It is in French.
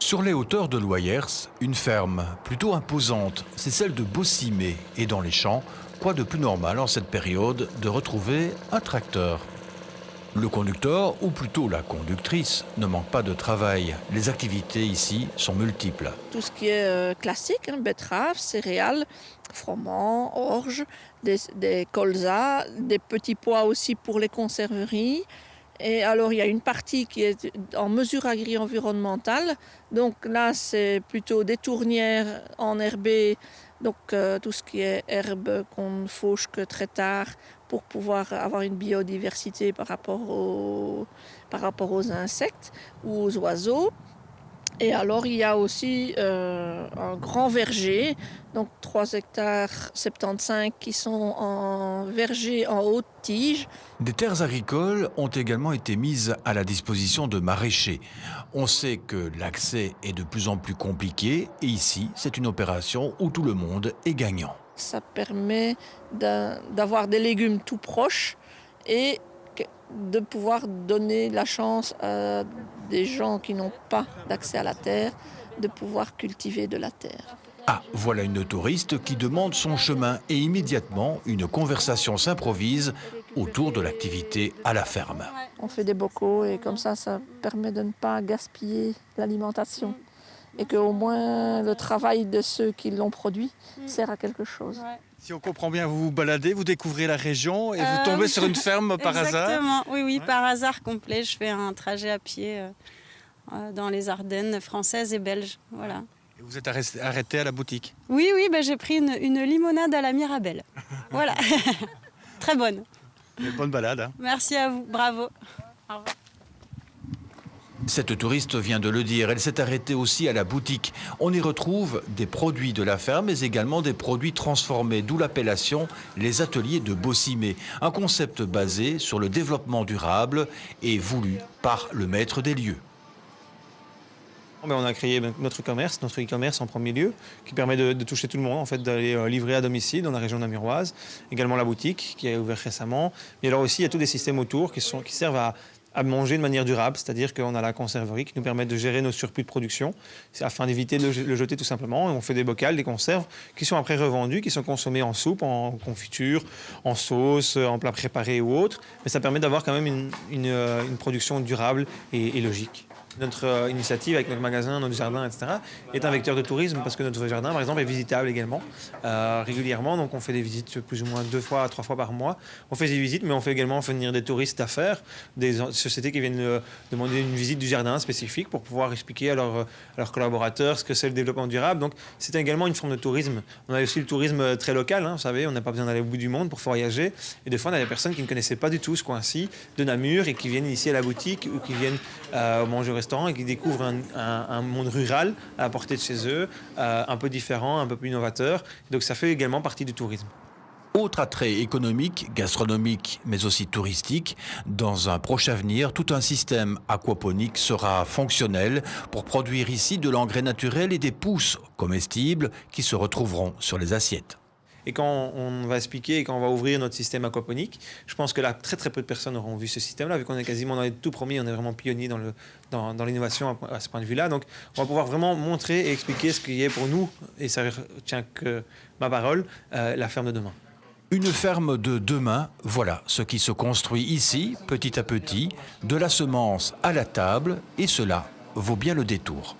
Sur les hauteurs de Loyers, une ferme plutôt imposante, c'est celle de Bossimé. Et dans les champs, quoi de plus normal en cette période de retrouver un tracteur? Le conducteur, ou plutôt la conductrice, ne manque pas de travail. Les activités ici sont multiples. Tout ce qui est classique, betteraves, céréales, froment, orge, des colzas, des petits pois aussi pour les conserveries. Et alors il y a une partie qui est en mesure agri-environnementale. Donc là c'est plutôt des tournières enherbées, donc tout ce qui est herbe qu'on ne fauche que très tard pour pouvoir avoir une biodiversité par rapport aux insectes ou aux oiseaux. Et alors il y a aussi un grand verger, donc 3 hectares 75 qui sont en verger en haute tige. Des terres agricoles ont également été mises à la disposition de maraîchers. On sait que l'accès est de plus en plus compliqué et ici, c'est une opération où tout le monde est gagnant. Ça permet d'avoir des légumes tout proches et de pouvoir donner la chance à des gens qui n'ont pas d'accès à la terre de pouvoir cultiver de la terre. Ah, voilà une touriste qui demande son chemin et immédiatement une conversation s'improvise autour de l'activité à la ferme. On fait des bocaux et comme ça permet de ne pas gaspiller l'alimentation et qu'au moins le travail de ceux qui l'ont produit sert à quelque chose. Si on comprend bien, vous vous baladez, vous découvrez la région et vous tombez sur une ferme par hasard. Exactement, oui, par hasard complet. Je fais un trajet à pied dans les Ardennes françaises et belges. Voilà. Et vous êtes arrêté à la boutique. Oui, j'ai pris une limonade à la Mirabelle. Voilà, très bonne. Bonne balade. Hein. Merci à vous, bravo. Au revoir. Cette touriste vient de le dire, elle s'est arrêtée aussi à la boutique. On y retrouve des produits de la ferme, mais également des produits transformés, d'où l'appellation les ateliers de Bossimé. Un concept basé sur le développement durable et voulu par le maître des lieux. On a créé notre e-commerce en premier lieu, qui permet de toucher tout le monde, en fait, d'aller livrer à domicile dans la région namuroise. Également la boutique, qui a ouvert récemment. Mais alors aussi, il y a tous des systèmes autour qui servent à manger de manière durable, c'est-à-dire qu'on a la conserverie qui nous permet de gérer nos surplus de production afin d'éviter de le jeter tout simplement. Et on fait des bocals, des conserves qui sont après revendus, qui sont consommés en soupe, en confiture, en sauce, en plat préparé ou autre. Mais ça permet d'avoir quand même une production durable et logique. Notre initiative avec notre magasin, notre jardin, etc. est un vecteur de tourisme parce que notre jardin, par exemple, est visitable également régulièrement. Donc on fait des visites plus ou moins 2 fois, 3 fois par mois. On fait des visites, mais on fait également venir des touristes d'affaires, des sociétés qui viennent demander une visite du jardin spécifique pour pouvoir expliquer à leurs collaborateurs ce que c'est le développement durable. Donc c'est également une forme de tourisme. On a aussi le tourisme très local, hein, vous savez, on n'a pas besoin d'aller au bout du monde pour voyager. Et des fois, on a des personnes qui ne connaissaient pas du tout ce coin-ci de Namur et qui viennent ici à la boutique ou qui viennent manger au restaurant et qui découvrent un monde rural à la portée de chez eux, un peu différent, un peu plus innovateur. Donc ça fait également partie du tourisme. Autre attrait économique, gastronomique, mais aussi touristique, dans un proche avenir, tout un système aquaponique sera fonctionnel pour produire ici de l'engrais naturel et des pousses comestibles qui se retrouveront sur les assiettes. Et quand on va expliquer et quand on va ouvrir notre système aquaponique, je pense que là, très très peu de personnes auront vu ce système-là, vu qu'on est quasiment dans les tout premiers, on est vraiment pionnier dans l'innovation à ce point de vue-là. Donc on va pouvoir vraiment montrer et expliquer ce qui est pour nous, et ça tient que ma parole, la ferme de demain. Une ferme de demain, voilà ce qui se construit ici, petit à petit, de la semence à la table, et cela vaut bien le détour.